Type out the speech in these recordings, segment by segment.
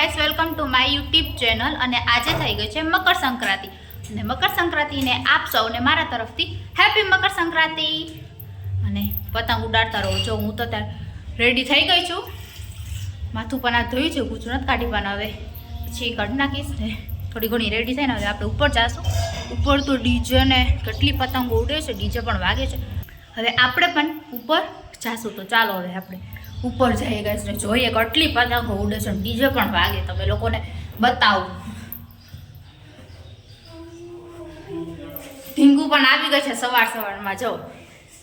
Guys welcome to my YouTube channel. અને આજે થઈ ગઈ છે મકર સંક્રાંતિ અને મકર સંક્રાંતિને આપ સૌને મારા તરફથી હેપી મકર સંક્રાંતિ। અને પતંગ ઉડાડતા રહો। જો હું તો ત્યાં રેડી થઈ ગઈ છું, માથું પણ આ ધોયું છે, કૂચું નથી કાઢી પણ હવે પછી કાઢી નાખીશ ને થોડી ઘણી રેડી થઈને હવે આપણે ઉપર જાશું। ઉપર તો ડીજે ને કેટલી પતંગો ઉડે છે, ડીજે પણ વાગે છે। હવે આપણે પણ ઉપર જાશું, તો ચાલો હવે આપણે ઉપર જઈએ ગાઈસ ને જોઈએ કેટલી પતંગો ઉડે છે, ડીજે પણ વાગે, તમે લોકોને બતાવું। ઢીંગુ પણ આવી ગઈ છે સવાર સવારમાં। જો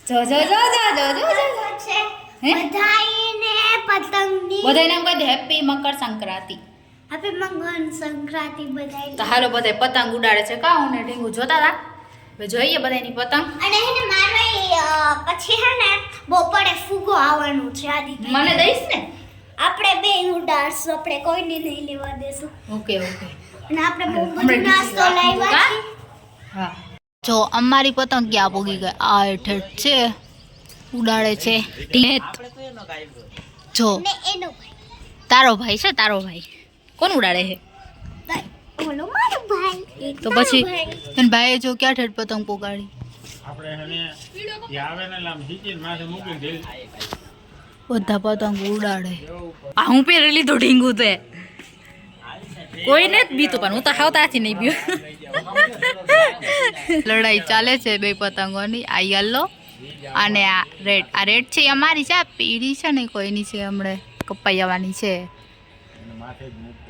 જો જો જો જો જો જો બધાઈને પતંગની બધાને એમ કહી દે હેપી મકર સંક્રાંતિ। હેપી મકર સંક્રાંતિ બધાને। તો હાલો બધા પતંગ ઉડાડે છે કા હું ને ઢીંગુ જોતા હતા। હવે જોઈએ બધાની પતંગ। અને હે મારે પછી હે ને બપોરે ફૂગો આવવાનું છે આદિત્ય, મને દઈશ ને? આપણે બે ઉડાડશું, આપણે કોઈને નહીં લેવા દેશું। Okay okay. અને આપણે બહુ બધો નાસ્તો લાવ્યા છે। હા જો અમારી પતંગ ક્યાં પોગી ગઈ, આ હેઠ છે ઉડાડે છે ટીનેત। જો ને એનો તારો ભાઈ છે, તારો ભાઈ કોણ ઉડાડે છે? ભાઈ ઓલો મારો ભાઈ। તો પછી તને ભાઈએ જો ક્યાં ઠેઠ પતંગ પોગાડી? આપણે હને આવે ને લામ ડીચી માથે મૂકી દે બધા પતંગ ઉડાડે। આ હું પહેરી લીધું ઢીંગુ તે કોઈને જ બીતું, પણ હું તો હાવતાથી નહીં બીયું। લડાઈ ચાલે છે બે પતંગોની, આ યલો અને આ રેડ। આ રેડ છે એ અમારી છે, આ પીળી છે ને કોઈની છે, હમણાં કપાઈ આવવાની છે। માથે જ મૂકતો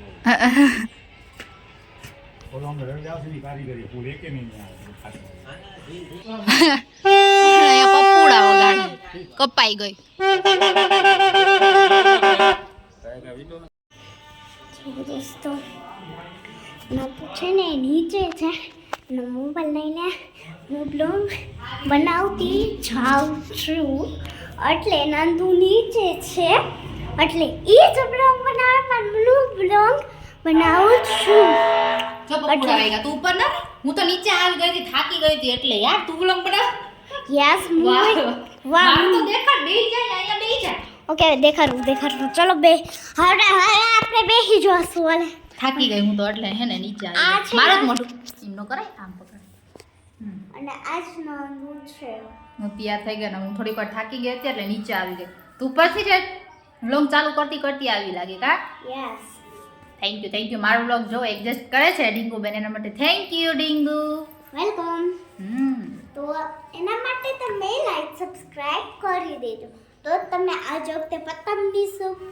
ઓલો અમે રણજાવસની કારીગરી ફૂલ એકે નહીં આવે પપ્પુડા વગાડે, કપાઈ ગઈ। દોસ્તો ના પૂછે ને નીચે છે ને મોબાઈલ લઈને હું બ્લોગ બનાવતી જાઉં છું, એટલે નંદુ નીચે છે એટલે એ જ બ્લોગ બનાવે પણ હું બ્લોગ બનાવું છું। જો પપ્પુડા આવી ગયા, તું ઉપર ના, હું તો નીચે આવી ગઈ હતી, થાકી ગઈ હતી, એટલે યાર તું વ્લોગ બનાવ। યસ વાહ વાહ તો દેખાડ, બેહી જાય અહીંયા, બેહી જાય। ઓકે દેખાડું ચલો બે હવે આપણે બેસી જોશું। વાલે થાકી ગઈ હું તો, એટલે હે ને નીચે આ આવી છે મારું જ ને? મોઢું એમ નો કરાય, આમ પકડ। અને આજ નંદુ છે હું તૈયાર થઈ ગયા ને હું થોડીક વાર થાકી ગઈ હતી એટલે નીચે આવી ગઈ। તું ઉપરથી જ વ્લોગ ચાલુ કરતી કરતી આવી લાગે કા? Yes thank you. મારો વ્લોગ જો એડજસ્ટ કરે છે ડીંગુ બેન, એના માટે થેન્ક યુ ડીંગુ। વેલકમ। તો એના માટે તમે લાઈક સબસ્ક્રાઇબ કરી દેજો, તો તમને આજ વખતે પતંગની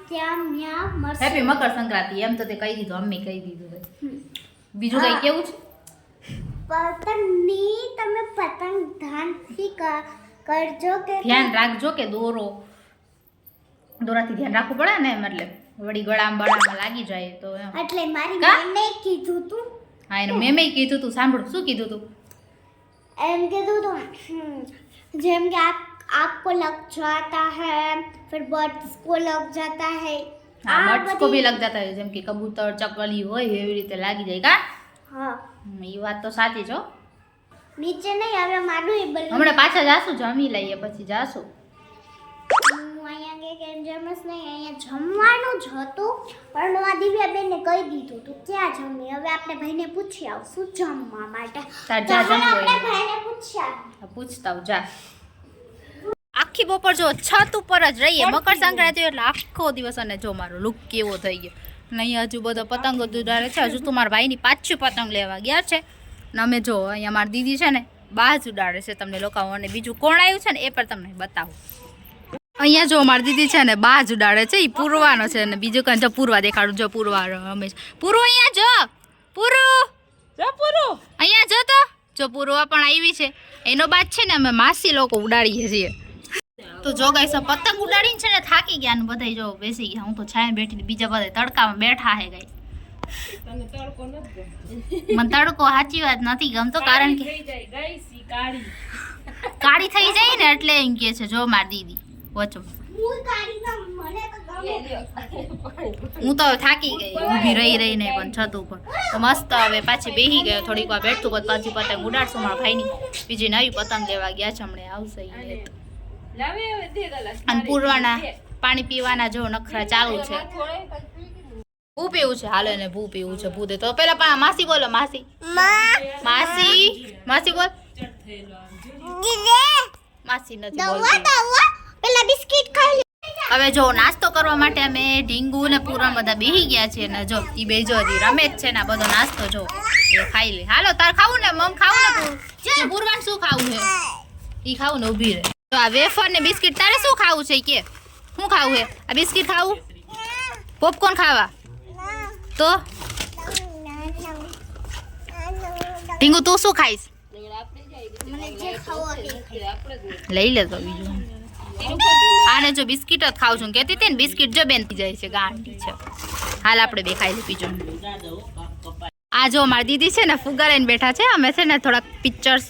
ત્યાં ન્યા મળશે। હેપી મકર સંક્રાંતિ એમ તો તે કહી દીધું, અમ્મી કહી દીધું ભાઈ। બીજું કઈ કેવું છે? પતંગની તમે પતંગ ધ્યાનથી કરજો કે ધ્યાન રાખજો કે દોરાથી ધ્યાન રાખવું પડે ને, એમ એટલે વળી ગળામાં બળામાં લાગી જાય તો એમ। એટલે મારી કા? મેમે કીધું તું, હા એને મેમે કીધું તું, સાંભળ શું કીધું તું? એમ કીધું તું જેમ કે आपको लग जाता है फिर बर्ड्स को लग जाता है। हाँ बर्ड्स को भी लग जाता है, જેમ કે કબૂતર ચકલી હોય એવી રીતે લાગી જાય કા? હા એ વાત તો સાચી છો। નીચે નહીં હવે મારું એ બલ હમણાં પાછા જાશું, જમી લઈએ પછી જાશું। હું અહીંયા કે જમસ નહીં, અહીંયા જમવાનું જ હતું પણ આ દિવ્યાબેનને કહી દીધું તું ક્યાં જમી। હવે આપણે ભાઈને પૂછી આવશું જમવા માટે। તાર તો જા હાલ જમવું આપણે હોય ભાઈને પૂછી આવીએ। પૂછતા આવ જા। આખી બપોર જો છત ઉપર જ રહીએ, મકર સંક્રાંતિ એટલે આખો દિવસ। અને જો મારો લુક કેવો થઈ ગયો ને, અહીંયા હજુ બધો પતંગો ઉડાડે છે। હજુ તો મારા ભાઈની પાછું પતંગ લેવા ગયા છે ને અમે જો અહીંયા મારી દીદી છે ને બાજ ઉડાડે છે, તમને લોકો અને બીજું કોણ આવ્યું છે ને એ પણ તમને બતાવું। અહીંયા જો મારી દીદી છે ને બાજ ઉડાડે છે, એ પૂરવાનો છે ને બીજું કઈ જો પૂરવા દેખાડું, જો પૂરવા રમેશ પૂરું અહીંયા જો પૂરું અહીંયા જો, તો જો પૂરવા પણ આવી છે, એનો બાજ છે ને અમે માસી લોકો ઉડાડીએ છીએ। તો જો ગાઈસ પતંગ ઉડાડીને છે ને થાકી ગયા ને બધા જો બેસી ગયા, હું તો છાયા બેઠી, બીજા બધા તડકામાં બેઠા હે ગાઈસ। મને તડકો સાચી વાત નથી ગમતો, કારણ કે કાળી થઈ જાય ને એટલે એમ કે છે જો મારી દીદી વચો। હું તો થાકી ગઈ ઊભી રહીને પણ છત ઉપર, તો મસ્ત હવે પાછી બેસી ગયો, થોડીક વાર બેઠતું પાછી પતંગ ઉડાડશું। મારા ભાઈની બીજી નવી પતંગ લેવા ગયા છે, હમણાં આવશે અને પૂરવાના પાણી પીવાના જો નખરા ચાલુ છે। હું ભૂ પીવું છે, હાલો એને ભૂ પીવું છે, ભૂ દે તો પેલા માસી બોલો, માસી માસી માસી બોલ, માસી નથી બોલતી. પેલા બિસ્કિટ ખાઈ લે. હવે જો નાસ્તો કરવા માટે અમે ઢીંગુ ને પૂરણ બધા બેહી ગયા છે ને જો ઈ બે જો હજી રમે જ છે ને બધો નાસ્તો જો એ ખાઈ લે. હાલો તાર ખાવું ને મમ ખાવું ને તું પૂરવાન શું ખાવું છે ઈ ખાવું ને ઊભી રહે. તો આ વેફર ને બિસ્કિટ તારે શું ખાવું છે કે શું ખાવું છે? આ બિસ્કિટ ખાવું, પોપકોર્ન ખાવા? તો ઢીંગુ તું શું ખાઈશ? મને જે ખાવું લઈ લેતો બીજું. આને જો બિસ્કિટ જ ખાવ છું કહેતી હતી ને, બિસ્કિટ જો બેન થઈ જાય છે, ગાંડી છે. હાલ આપણે બે ખાઈ લે બીજું. આ જો મારી દીદી છે ને ફુગા લઈને બેઠા છે. અમે છે ને થોડાક પિક્ચર્સ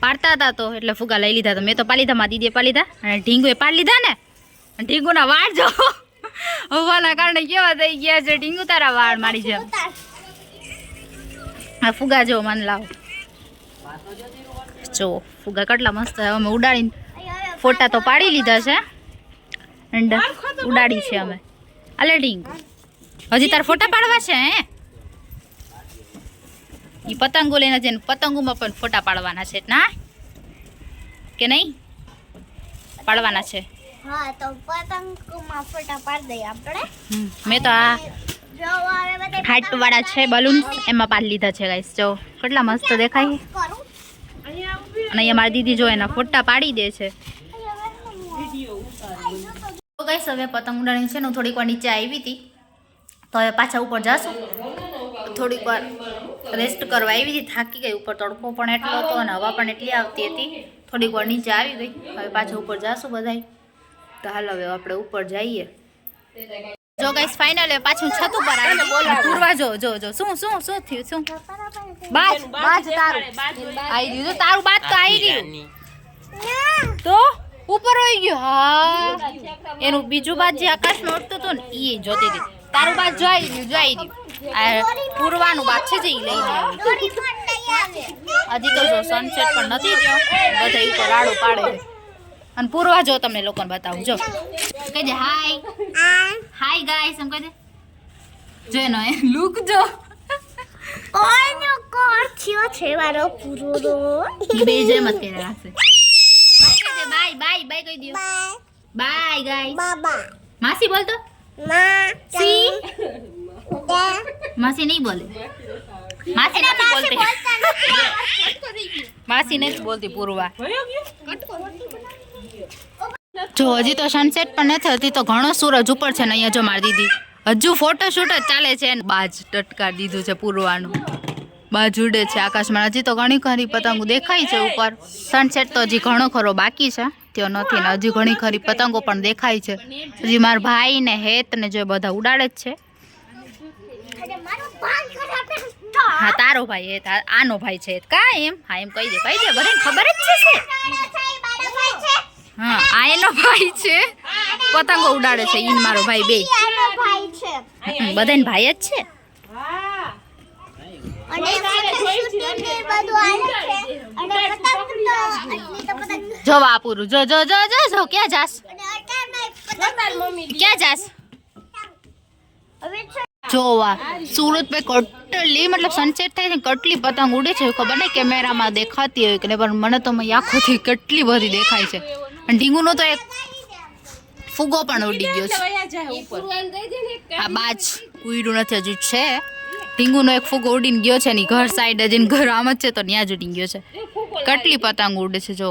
પાડતા હતા તો એટલે ફુગા લઈ લીધા. તો મેં તો પાડી લીધા, મારી દીદીએ પાડી લીધા અને ઢીંગુએ પાડી લીધા ને. ઢીંગુના વાળ જો હોવાના કારણે કેવા થઈ ગયા છે. ઢીંગુ તારા વાળ મારી જેમ. આ ફુગા જો મને લાવો, જો ફુગા કેટલા મસ્ત. અમે ઉડાડીને ફોટા તો પાડી લીધા છે એન્ડ ઉડાડી છે અમે. અલે ઢીંગુ હજી તાર ફોટા પાડવા છે હે? ઈ પતંગો લઈને જઈને પતંગોમાં પણ ફોટા પાડવાના છે ના કે નહીં? પાડવાના છે. હા તો પતંગમાં ફોટા પાડી દઈએ આપણે. મેં તો આ જો હવે બધા હાઈટ વાળા છે બલૂન એમાં પાડી લીધા છે ગાઈસ. જો કેટલા મસ્ત દેખાય. કરું. અને અહીંયા મારી દીદી જો એના ફોટા પાડી દે છે. તો ગાઈસ હવે પતંગ ઉડાડી છે ને હું થોડીક વાર નીચે આવી હતી તો હવે પાછા ઉપર જાશું. થોડીક વાર રેસ્ટ કરવા આવી હતી, થાકી ગઈ. ઉપર તડકો પણ એટલો હતો અને હવા પણ એટલી આવતી હતી. થોડીક વાર નીચે આવી ગઈ. હવે પાછા ઉપર જાશું બધાય. તો હાલ હવે આપણે ઉપર જઈએ. જો ગાઈસ ફાઇનલ પાછું છત ઉપર આવી પૂરવા. જો જો જો શું શું શું થયું? શું બાજ બાજ તારું આવી ગયું? જો તારું બાજ તો આવી ગયું તો ઉપર હોઈ ગયું. હા એનું બીજું બાજ જે આકાશમાં ઉડતું હતું ને એ જોતી હતી. તારું બાજ જોઈ ગયું જોઈ ગયું. આ પૂરવાનું બાજ છે જે ઈ લઈને આવી. હજી તો જો સનસેટ પણ નથી થયો, બધા ઉપર રાડો પાડે. અને પૂરવા જો તમને લોકોને બતાવું. જો કહી દે હાય હાય ગાઈસ એમ કહી દે. જો એનો લુક જો ઓનો કોચ્યો છે મારો પૂરો. ઈ બે જેમ જ કરે રાખશે. બાય બાય બાય કહી દો. Bye guys. બાબા માસી બોલ તો. માસી માસી નહીં બોલે. માસી નથી બોલતી. માસી નથી બોલતી પૂરવા. જો હજી તો સનસેટ પણ નથી, હજી તો ઘણો સૂરજ ઉપર છે ને. અહીંયા જો મારી દીદી હજુ ફોટોશૂટ જ ચાલે છે. બાજ ટટકાર દીધું છે પૂરવાનું. બાજ ઉડે છે આકાશમાં. હજી તો ઘણી ખરી પતંગો દેખાય છે ઉપર. સનસેટ તો હજી ઘણો ખરો બાકી છે, ત્યો નથી ને. હજી ઘણી ખરી પતંગો પણ દેખાય છે. હજી મારા ભાઈ ને હેત ને જો બધા ઉડાડે જ છે. હા તારો ભાઈ હેત, આનો ભાઈ છે કા એમ? હા એમ કહી દે બધાને ખબર જ છે. હા આ એનો ભાઈ છે, પતંગો ઉડાડે છે. ઈન મારો ભાઈ બે બધાને ભાઈ જ છે. જો વાપરું જો જો જો જો જો ક્યાં જાસ? ક્યાં જાસ? જોવા સુરત पे કટલી મતલબ સનસેટ થાય છે, કટલી પતંગ ઉડે છે. ખબર નહીં કેમેરામાં દેખાતી હોય કે નહીં, પણ મને તો આંખોથી કેટલી બધી દેખાય છે. અને ઢીંગુનો તો એક ફુગો પણ ઉડી ગયો છે. આ બાજ ઉડ્યું નથી હજુ છે. ઢીંગુનો એક ફુગો ઉડીને ગયો છે ને ઘર સાઈડ જઈને ઘર આમ જ છે તો ત્યાં જ ઉડી ગયો છે. કેટલી પતંગ ઉડે છે જો.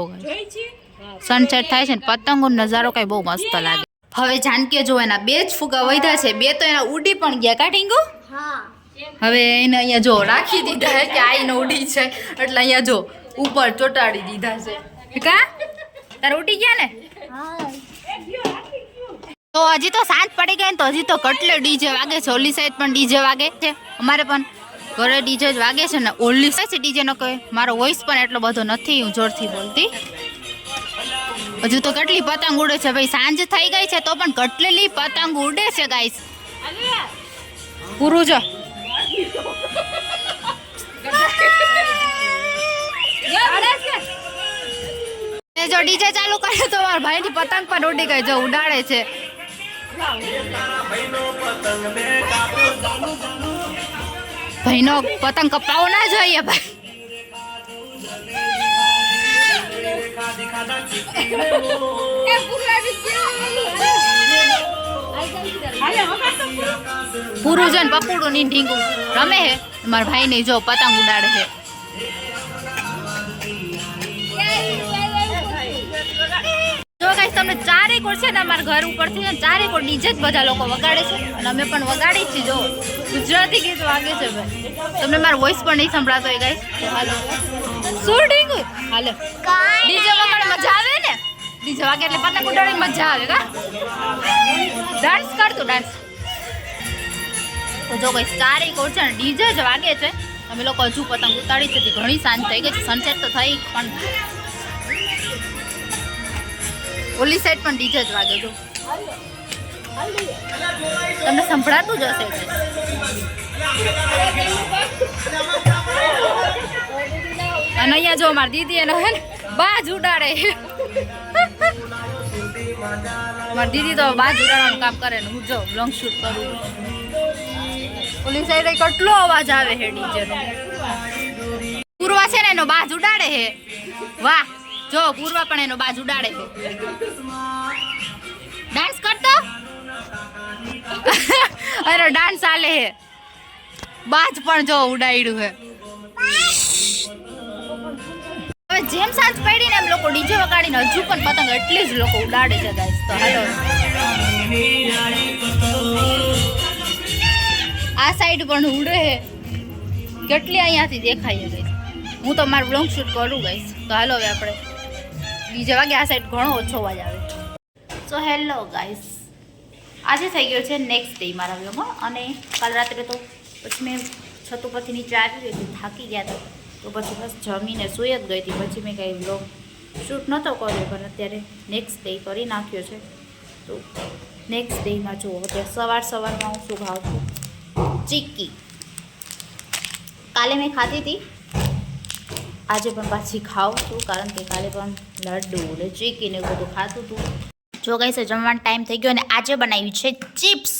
સનસેટ થાય છે ને પતંગોનો નજારો કઈ બહુ મસ્ત લાગે. હવે જાનકીએ જો એના બે જ ફુગા વધ્યા છે, બે તો એના ઉડી પણ ગયા કા ઢીંગુ? હવે એને અહીંયા જો રાખી દીધા કે આઈને ઉડી છે એટલે અહીંયા જો ઉપર ચોટાડી દીધા છે કા? તાર ઉડી ગયા ને? તો હજી તો સાંજ પડી ગઈ ને તો હજી તો કેટલે ડીજે વાગે છે. ઓલી સાઈડ પણ ડીજે વાગે છે, અમારે પણ ઘરે ડીજે જ વાગે છે ને. ઓલી સાઈડ ડીજે નો કહે. મારો વોઇસ પણ એટલો બધો નથી, હું જોરથી બોલતી. હજુ તો કેટલી પતંગ ઉડે છે ભાઈ. સાંજ થઈ ગઈ છે તો પણ કેટલી પતંગ ઉડે છે ગાઈસ. પૂરું જો જો ડીજે ચાલુ કરે તો મારા ભાઈ ની પતંગ પણ ઉડી ગઈ. જો ઉડાડે છે. ભાઈનો પતંગ કપાવો ના જોઈએ ભાઈ. પૂરું છે ને પપુડું ની ઢીંગું રમે હે. મારા ભાઈ ને જો પતંગ ઉડાડે છે. જો ગાઈસ તમને ચારે કોર છે ને અમારા ઘર ઉપરથી ને ચારે કોર ડીજે જ બધા લોકો વગાડે છે અને અમે પણ વગાડી છીએ. જો ગુજરાતી ગીત વાગે છે ભાઈ. તમને મારો વોઇસ પણ નહીં સંભળાતો હોય ગાઈસ. તો હાલો શું ઢીંગું હાલો ડીજે વગાડે મજા આવે ને. ડીજે વાગે એટલે પતંગ ઉડાડે મજા આવે કા. ડાન્સ કરતું ડાન્સ. તો જો ગાઈસ ચારે કોર છે ને ડીજે જ વાગે છે. અમે લોકો હજુ પતંગ ઉતાડી છે. ઘણી સાંજ થઈ ગઈ છે. સનસેટ તો થઈ પણ ઓલી સાઈડ પણ ડીજે જ વાગે. જો તમને સંભળાતું જ હશે. અને અહીંયા જો મારી દીદી એનો હે ને બાજ ઉડાડે. મારી દીદી તો બાજ ઉડાડવાનું કામ કરે ને હું જો લોંગ શૂટ કરું. ઓલી સાઈડ કેટલો અવાજ આવે છે ડીજે નો. પૂર્વા છે ને એનો બાજ ઉડાડે છે. વાહ જો પૂર્વા પણ એનો બાજ ઉડાડે છે. ડાન્સ કરતો અરે ડાન્સ ચાલે છે. બાજ પણ જો ઉડાડ્યું છે. હવે જેમ સાંજ પડી ને એમ લોકો ડીજે વગાડીને હજુ પણ પતંગ એટલી જ લોકો ઉડાડે છે ગાઈસ. તો હાલો આ સાઈડ પણ ઉડે છે. કેટલી અહીંયાથી દેખાય છે. હું તો મારું લોંગ શૂટ કરું ગાઈસ. તો હાલો હવે આપણે બીજા વાગે આ સાઈડ ઘણો ઓછો અવાજ આવે. સો હેલો ગાઈસ, આજે થઈ ગયો છે નેક્સ્ટ ડે મારા વ્લોગમાં. અને કાલ રાત્રે તો પછી મેં છત ઉપરથી નીચે આવી ગઈ હતી, થાકી ગયા હતા. તો પછી બસ જમીને સૂઈ જ ગઈ હતી. પછી મેં કાંઈ વ્લોગ શૂટ નહોતો કર્યો પણ અત્યારે નેક્સ્ટ ડે કરી નાખ્યો છે. તો નેક્સ્ટ ડેમાં જુઓ અત્યારે સવારમાં હું શું ખાઉં છું. ચીક્કી કાલે મેં ખાધી હતી, આજે પણ પાછી ખાઉં છું. કારણ કે કાલે પણ લડ્ડુ ને ચીક્કી ને એવું બધું ખાતું હતું. જો ગાઈસ જમવાનો ટાઈમ થઈ ગયો અને આજે બનાવી છે ચિપ્સ.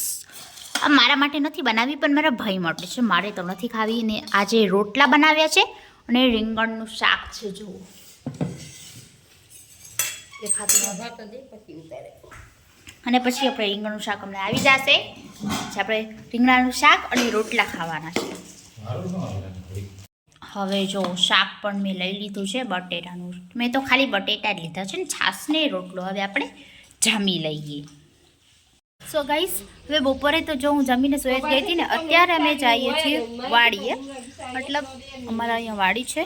આ મારા માટે નથી બનાવી પણ મારા ભાઈ માટે છે. મારે તો નથી ખાવી. ને આજે રોટલા બનાવ્યા છે અને રીંગણનું શાક છે. જુઓ અને પછી આપણે રીંગણનું શાક અમને આવી જશે. આપણે રીંગણાનું શાક અને રોટલા ખાવાના છે. હવે જો શાક પણ મેં લઈ લીધું છે બટેટાનું. મેં તો ખાલી બટેટા જ લીધા છે ને છાશ ને રોટલો હવે આપણે જમી લઈએ. સો ગાઈસ હવે બપોરે તો જો હું જમીને સોઈ જ ગઈ હતી ને, અત્યારે અમે જઈએ છીએ વાડીએ. મતલબ અમારા અહીંયા વાડી છે,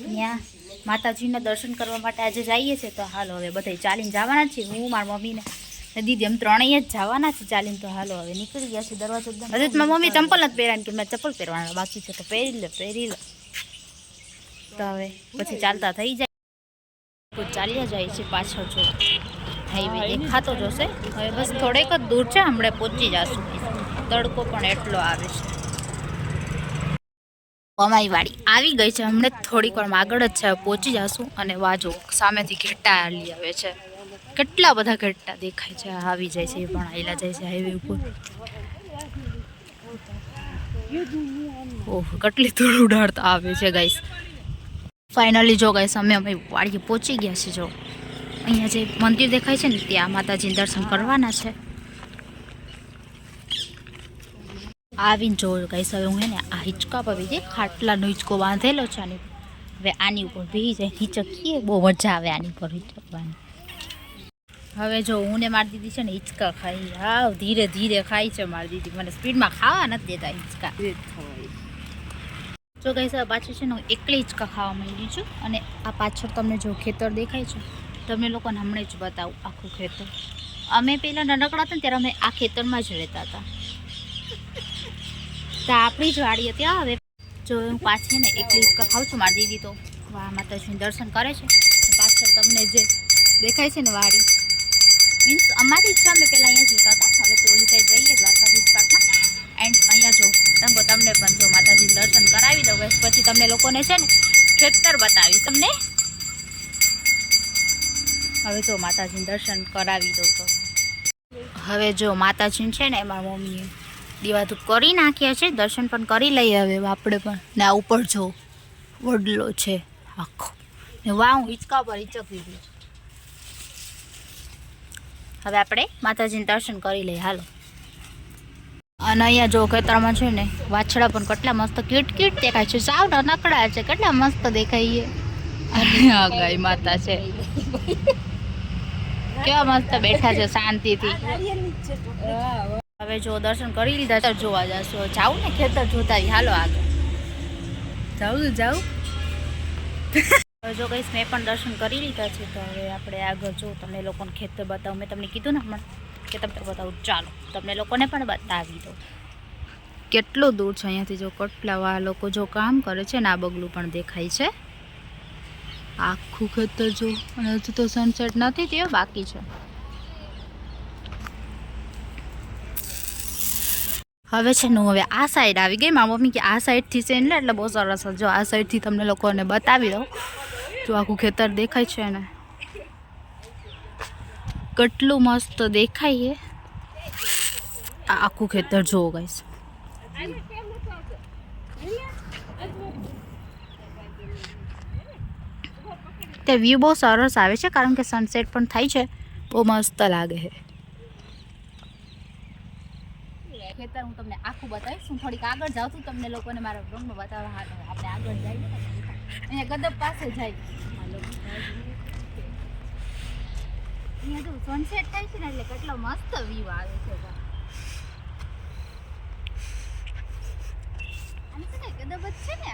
ત્યાં માતાજીના દર્શન કરવા માટે આજે જઈએ છીએ. તો હાલો હવે બધા ચાલીને જવાના છીએ. હું મારી મમ્મીને દીદી એમ ત્રણેય જ જવાના છે ચાલીને. તો હાલો હવે નીકળી ગયા છે. દરવાજો એકદમ હજુ મારી મમ્મી ચંપલ નથી પહેરાની કે મેં ચપ્પલ પહેરવાના બાકી છે. તો પહેરી લે. તો હવે પછી ચાલતા થઈ જાય. ચાલ્યા જાય છે પાછળ. જો હાઈવે દેખાતો જશે. હવે બસ થોડેક જ દૂર છે, હમણાં પહોંચી જશું. તડકો પણ એટલો આવે છે. અમારી વાડી આવી ગઈ છે. હમણાં થોડીક વારમાં આગળ જ છે, પહોંચી જશું. અને વાજો સામેથી ઘેટા હાલી આવે છે. કેટલા બધા ઘેટા દેખાય છે. આવી જાય છે એ પણ હાઈલા જાય છે હાઈવે ઉપર. ઓહ કેટલી ધૂળ ઉડાડતા આવે છે ગાઈસ. ફાઇનલી જો ગાઈસ અમે વાડીએ પહોંચી ગયા છે. જો અહીંયા જે મંદિર દેખાય છે ને ત્યાં માતાજીને દર્શન કરવાના છે. આવીને જોયું ગાઈસ હવે હું હે ને આ હિંચકા પર બીજે ખાટલાનો હિંચકો બાંધેલો છે. આની હવે આની ઉપર બેસી જાય હિંચકીએ. બહુ મજા આવે આની ઉપર હિંચકવાની. હવે જો હું ને મારી દીદી છે ને હિંચકા ખાઈ. હા ધીરે ધીરે ખાઈ છે મારી દીદી. મને સ્પીડમાં ખાવા નથી દેતા હિંચકા. જો ગાઈસ હવે પાછળ છે ને હું એકલી હિંચકા ખાવા માંડી છું. અને આ પાછળ તમને જો ખેતર દેખાય છે, તમને લોકોને હમણાં જ બતાવું આખું ખેતર. અમે પહેલાં નાનકડા હતા ને ત્યારે અમે આ ખેતરમાં જ રહેતા હતા. તો આપણી જ વાડી હતી. હવે જો હું પાછી ને એકલી હિંચકા ખાઉં છું. મારી દીદી તો વાહ માતાજીનું દર્શન કરે છે. પાછળ તમને જે દેખાય છે ને વાડી મીન્સ અમારી જ છે. અમે પહેલાં અહીંયા જોતા હતા. હવે તો ઓલી સાઈડ રહીએ દ્વારકાધીશ પાર્કમાં. એન્ડ અહીંયા જો તમને પણ જો માતાજીનું દર્શન કરાવી દઉં. પછી તમને લોકોને છે ને ખેતર બતાવીશ તમને. હવે જો માતાજીનું દર્શન કરાવી દઉં. તો હવે જો માતાજીને છે ને મારા મમ્મીએ દીવાધૂપ કરી નાખ્યા છે, દર્શન પણ કરી લઈએ હવે આપણે પણ. ને આ ઉપર જો વડલો છે આખો, ને વાવ હિંચકા પર હિંચકવી છે. હવે આપણે માતાજીને દર્શન કરી લઈએ, હાલો. અને અહીંયા જો ખેતરમાં છે ને વાછડા પણ કેટલા મસ્ત ક્યુટ ક્યુટ દેખાય છે, સાવ નાનકડા છે, કેટલા મસ્ત દેખાય. આ ગાય માતા છે, કેવા મસ્ત બેઠા છે શાંતિથી. હવે જો દર્શન કરી લીધા, જોવા જશો. જાઉં ને ખેતર જોતા, હાલો આગળ જાઉં. હવે જો કહીશ મેં પણ દર્શન કરી લીધા છે, તો હવે આપણે આગળ જો તમને લોકોને ખેતર બતાવું. મેં તમને કીધું ને હમણાં કે તમને બતાવું, ચાલો તમને લોકોને પણ બતાવી દો. કેટલું દૂર છે અહીંયાથી, જો કેટલા લોકો જો કામ કરે છે ને, આ બગલું પણ દેખાય છે. આખું ખેતર જો, અને હજુ તો સનસેટ નથી થયો, બાકી છે. હવે છે ને હવે આ સાઈડ આવી ગઈ. મારા મમ્મી કે આ સાઈડથી છે ને એટલે બહુ સરસ. જો આ સાઈડથી તમને લોકોને બતાવી દઉં. જો આખું ખેતર દેખાય છે ને, કેટલું મસ્ત દેખાય. આ આખું ખેતર જોવો ગાઈસ. તે વ્યૂ બહુ સરસ આવે છે, કારણ કે સનસેટ પણ થાય છે, બહુ મસ્ત લાગે છે. ખેતર હું તમને આખું બતાવીશ. હું થોડીક આગળ જાઉં છું, તમને લોકોને મારા બ્લોગમાં બતાવવા. હાલ આપણે આગળ જઈએ, અહીંયા ગદબ પાસે જાય. અહીંયા જો સનસેટ થાય છે ને એટલે કેટલો મસ્ત વ્યૂ આવે છે. આમ છે ને ગદબ જ છે ને,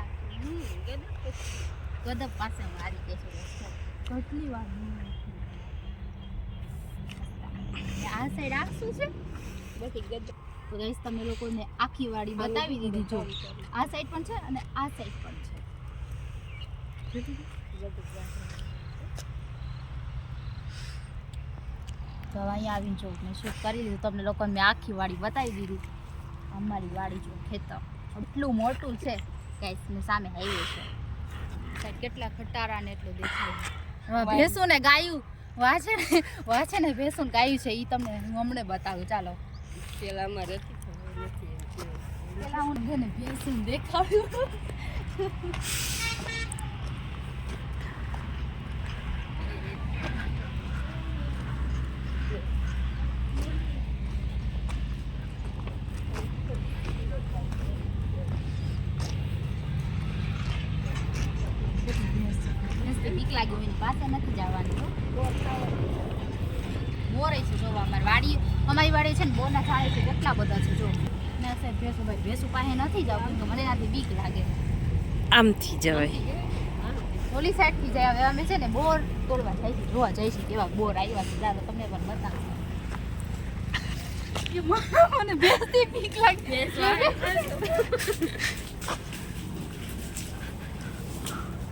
ગદબ પાસે હું આવી ગઈ છું. કેટલી વાર આ સાઈડ આ શું છે, બધી ગદબ. તો ગાઈસ તમને લોકોને આખી વાડી બતાવી દીધી. જો આ સાઈડ પણ છે અને આ સાઈડ પણ છે. તો અહીંયા આવીને જો મેં શૂટ કરી દીધું, તમને લોકોને મેં આખી વાડી બતાવી દીધી. અમારી વાડી જો ખેતર એટલું મોટું છે ગાઈસ, ને સામે હાઈવે છે. સાઈડ કેટલા ખટારા ને એટલું દેખાય. ભેંસું ને ગાયું વાછે ને ભેંસું ગાયું છે, એ તમને હું હમણાં બતાવું. ચાલો પેલા હું ને ભેંસું દેખાડ્યું. બીક લાગી હોય પાસે નથી જવાનું. બોર છે જો અમારી વાડી છે ને, બોરના ઝાડ છે કેટલા બધા છે. જો ને સાહેબ ભેંસું પાસે નથી જવું, તો મને એનાથી બીક લાગે. આમથી જવાય, ઓલી સાઈડથી જાય. હવે અમે છે ને બોર તોડવા જાય છે, જોવા જાય છે કેવા બોર આવ્યા છે. ચાલો તમને પણ બતાવશું. મને ભેંસથી બીક લાગે.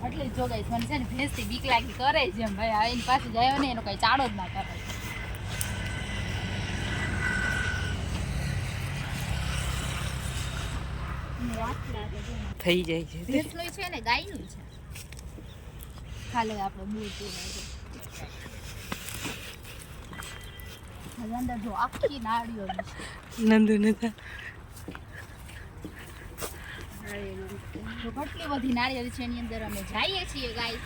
એટલે જો ગાઈસ મને છે ને ભેંસથી બીક લાગી કરે છે એમ. ભાઈ આ એની પાસે જાય ને એનો કઈ ચાડો જ ના કરે. થઈ જાય છે. ભેંસનું છે ને ગાયનું છે. ખાલી આપણે બૂર પીવા અંદર જો આખી નાળીઓ છે. નંદુ નતા તો કેટલી બધી નાળિયેર છે, એની અંદર અમે જઈએ છીએ ગાઈસ.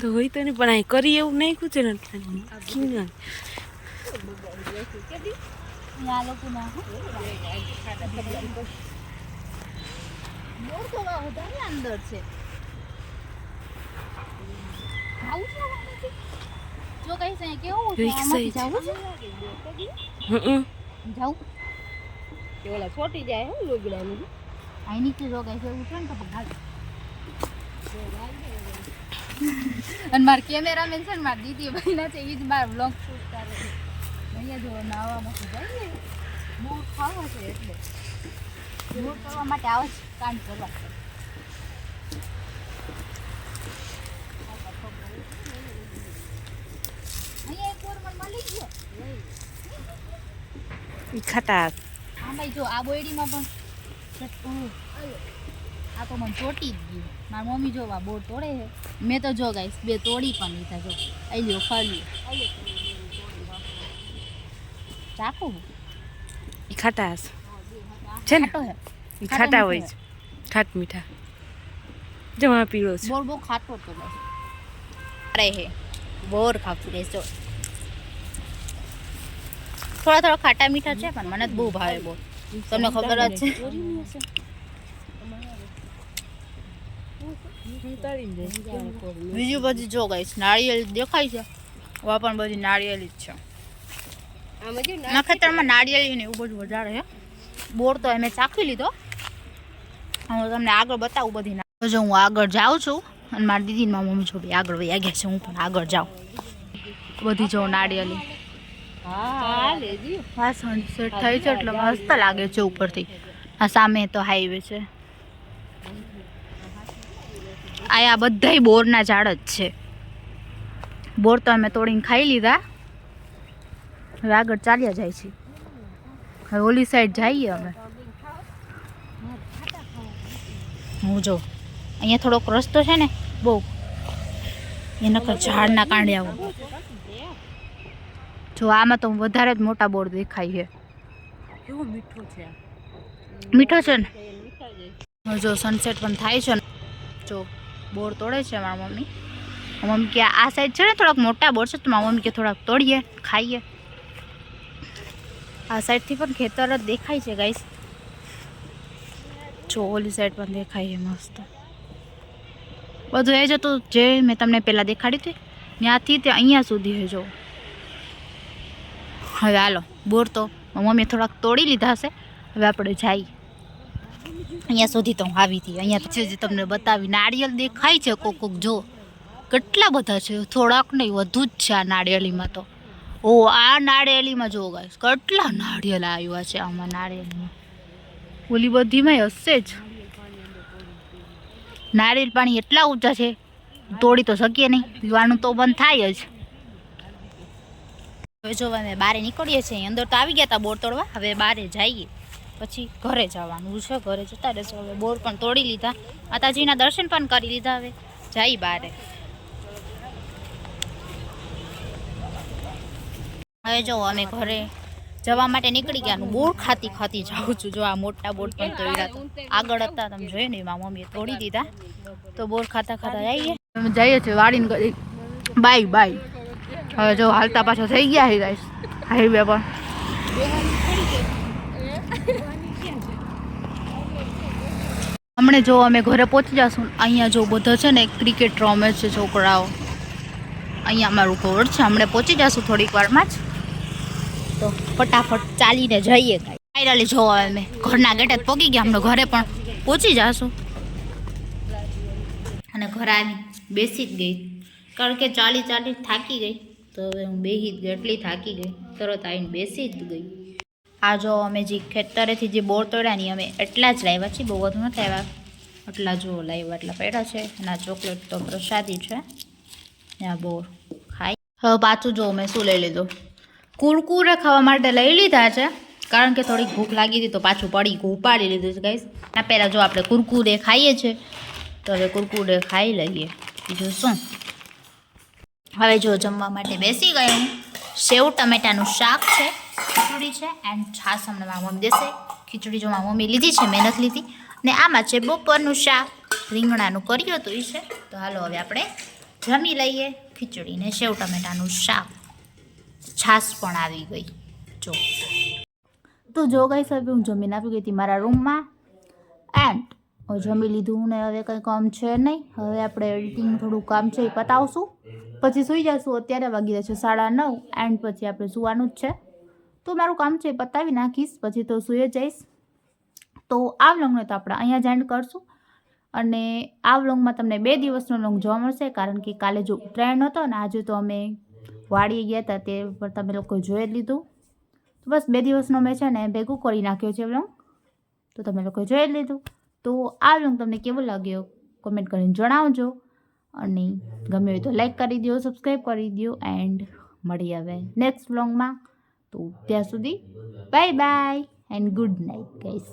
તો હોય તો નહીં, પણ આ કરી એવું નાખ્યું છે ને આ લોકોના મોર તો વધારે અંદર છે. આવું છે જો કઈ છે કેવું છે, આમાંથી જાવું છે. જાવું કે ઓલા છોટી જાય હે લોગડાનું. આઈ નીચે જો કઈ છે એવું છે ને તો ભાગ. અને મારા કેમેરામેન છે ને મારા દીદી ભાઈના છે, એ જ મારા વ્લોગ શૂટ કરે છે. અહીંયા જો નાવામાં જાય બૂટ ખાવો છે, એટલે બૂટ કરવા માટે આવે છે કામ કરવા. અહીંયા એક બોર મને મળી ગયો. ખટાર હા ભાઈ જો આ બોયડીમાં પણ આ તો મને ચોટી જ ગયું. મારી મમ્મી જોવા બોર તોડે છે. મેં તો જો ગાઈસ 2 તોડી પણ લીધા. જો આઈ લ્યો ખાલી ચાકુ ઈ ખાટા હશે છે ને? ખાટો હે. ઈ ખાટા હોય છે, ખાટ મીઠા. જો આ પીળો છે. બોર બહુ ખાટો તો બસ અરે હે બોર ખાતું રહેજો. થોડા થોડા ખાટા મીઠા છે પણ મને તો બહુ ભાવે બોર. તમને ખબર જ છે. બીજું બધી જો ગાઈસ નાળિયેર દેખાય છે. વા પણ બધી નાળિયેરી જ છે. ના ખેતરમાં નાળિયેરી ને એવું બધું વધારે છે. બોર તો અમે ચાખી લીધો. હું તમને આગળ બતાવું બધી. જો હું આગળ જાઉં છું અને મારી દીદી મારી મમ્મી જો આગળ વહી ગયા છે. હું પણ આગળ જાઉં. બધી જો નાળિયેરી હા સનસેટ થઈ છે એટલે મસ્ત લાગે છે ઉપરથી. આ સામે તો હાઈવે છે. આ બધાય બોરના ઝાડ જ છે. બોર તો અમે તોડીને ખાઈ લીધા. હવે આગળ ચાલ્યા જાય છે. હવે ઓલી સાઈડ જઈએ અમે. હું જો અહીંયા થોડોક રસ્તો છે ને બહુ એના ઝાડના કાંડિયાઓ. જો આમાં તો વધારે જ મોટા બોર દેખાય છે. કેવો મીઠો છે. મીઠો છે ને. જો સનસેટ પણ થાય છે ને. જો બોર તોડે છે મારા મમ્મી. મમ્મી કે આ સાઈડ છે ને થોડાક મોટા બોર છે તો મારા મમ્મી કે થોડાક તોડીએ ખાઈએ. આ સાઈડથી પણ ખેતર જ દેખાય છે ગાઈસ. જો ઓલી સાઈડ પણ દેખાય છે મસ્ત. બધું એ જ હતું જે મેં તમને પહેલાં દેખાડી હતી ત્યાંથી તે અહીંયા સુધી છે. જો હવે હાલો બોર તો મમ્મીએ થોડાક તોડી લીધા હશે. હવે આપણે જઈએ. અહીંયા સુધી તો હું આવી હતી. અહીંયા છે જે તમને બતાવી નાળિયેર દેખાય છે કોક કોક. જો કેટલા બધા છે. થોડાક નહીં વધુ જ છે આ નાળિયેરીમાં તો. ઓ આ નાળિયેરીમાં જો ગાઈસ કેટલા નાળિયેર આવ્યા છે આમાં નાળિયેરીમાં. ઓલી બધીમાં હશે જ. નાળિયેર પાણી એટલા ઊંચા છે તોડી તો શકીએ નહીં. પીવાનું તો બંધ થાય જ. હવે જો અમે બહાર નીકળીએ છીએ. અંદર તો આવી ગયા હતા બોર તોડવા. હવે બહાર જઈએ પછી ઘરે જવાનું છે. ઘરે જતા રહેશું. હવે બોર પણ તોડી લીધા. માતાજીના દર્શન પણ કરી લીધા. હવે જઈ બહાર. હવે જો અમે ઘરે જવા માટે નીકળી ગયા. બોર ખાતી ખાતી જાઉં છું. જો આ મોટા બોર પણ તોડ્યા હતા. આગળ હતા તમે જોઈ ને મારી મમ્મીએ તોડી દીધા. તો બોર ખાતા ખાતા જઈએ. અમે જઈએ છીએ વાડીને કરી. Bye bye. હવે જો હાલતા પાછા થઈ ગયા છે ગાઈસ હાઈવે પર. હમણે જો અમે ઘરે પહોંચી જશું. અહીંયા જો બધા છે ને ક્રિકેટ રમે છે છોકરાઓ. અહીંયા અમારું ઘર છે. હમણાં પહોંચી જશું થોડીક વારમાં જ. તો ફટાફટ ચાલીને જઈએ. ફાઇનલી જો અમે ઘરના ગેટે જ પહોંચી ગયા. હમણાં ઘરે પણ પહોંચી જશું. અને ઘરે આવી બેસી જ ગઈ કારણ કે ચાલી થાકી ગઈ. તો હવે હું બેસી જ ગઈ. એટલી થાકી ગઈ તરત આવીને બેસી જ ગઈ. આ જો અમે જે ખેતરેથી જે બોર તોડ્યા ની અમે એટલા જ લાવ્યા છીએ. બહુ વધુ નથી આવ્યા. એટલા જો લાવ્યા એટલા પડ્યા છે. અને આ ચોકલેટ તો પ્રસાદી છે. આ બોર ખાઈ. હવે પાછું જો મેં શું લઈ લીધું. કુરકુરે ખાવા માટે લઈ લીધા છે કારણ કે થોડીક ભૂખ લાગી હતી તો પાછું પડી ઉપાડી લીધું છે ગાઈસ. આ પહેલાં જો આપણે કુરકુરે ખાઈએ છીએ તો હવે કુરકુરે ખાઈ લઈએ. બીજું શું. હવે જો જમવા માટે બેસી ગઈ હું. સેવ ટમેટાનું શાક છે, ખીચડી છે એન્ડ છાશ હમણાં મારા મમ્મી દેશે. ખીચડી જો મારા મમ્મી લીધી છે, મહેનત લીધી. ને આમાં છે બપોરનું શાક રીંગણાનું કર્યું હતું એ છે. તો હાલો હવે આપણે જમી લઈએ. ખીચડી ને સેવ ટમેટાનું શાક. છાશ પણ આવી ગઈ જો. તો જો ગઈ સાહેબ હું જમીને આવી ગઈ હતી મારા રૂમમાં. એન્ડ જમી લીધું ને હવે કંઈ કામ છે નહીં. હવે આપણે એડિટિંગ થોડું કામ છે એ પતાવશું પછી સૂઈ જઈશું. અત્યારે વાગી રહ્યા છે 9:30 એન્ડ પછી આપણે સૂવાનું જ છે. તો મારું કામ છે એ પતાવી નાખીશ પછી તો સૂઈ જ જઈશ. તો આ વ્લોગને તો આપણે અહીંયા જ એન્ડ કરશું. અને આ વ્લોગમાં તમને 2 દિવસનો વ્લોગ જોવા મળશે કારણ કે કાલે જો ઉત્તરાયણ હતો ને આજે તો અમે વાડીએ ગયા હતા તે પર તમે લોકો જોઈ જ લીધું. તો બસ 2 દિવસનો મેં છે ને ભેગું કરી નાખ્યો છે વ્લોગ. તો તમે લોકો જોઈ જ લીધું. તો આ વ્લોગ તમને કેવો લાગ્યો કોમેન્ટ કરીને જણાવજો. અને ગમે હોય તો લાઈક કરી દો, સબસ્ક્રાઈબ કરી દો એન્ડ મળી આવે નેક્સ્ટ વ્લોગમાં. તો ત્યાં સુધી bye bye and good night guys.